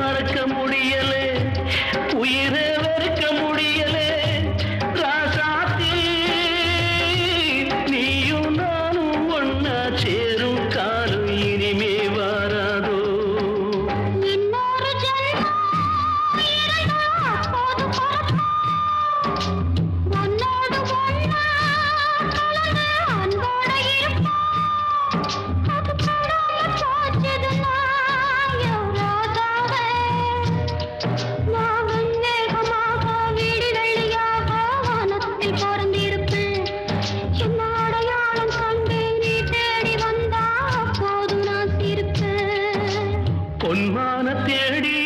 மறக்க முடியலே உயிரை வெறுக்க முடியலே ராசாத்தி நீயும் நானும் ஒன்னா சேரும் காலம் இனிமே வாராதோ இன்னொரு ஜென்மம் இருந்தா அப்போது பிறப்போம். உன்னோடு ஒன்னா கலந்து அன்போட இருப்போம். அது படாம போச்சதுன்னா என் ராஜாவே. நான் வெண்மேகமாக வீடு வெள்ளியாக வானத்தில் பறந்திருப்பேன். என் அடையாளம் கண்டு நீ தேடி வந்தா அப்போது நான் சிரிப்பேன். பொன்மான தேடி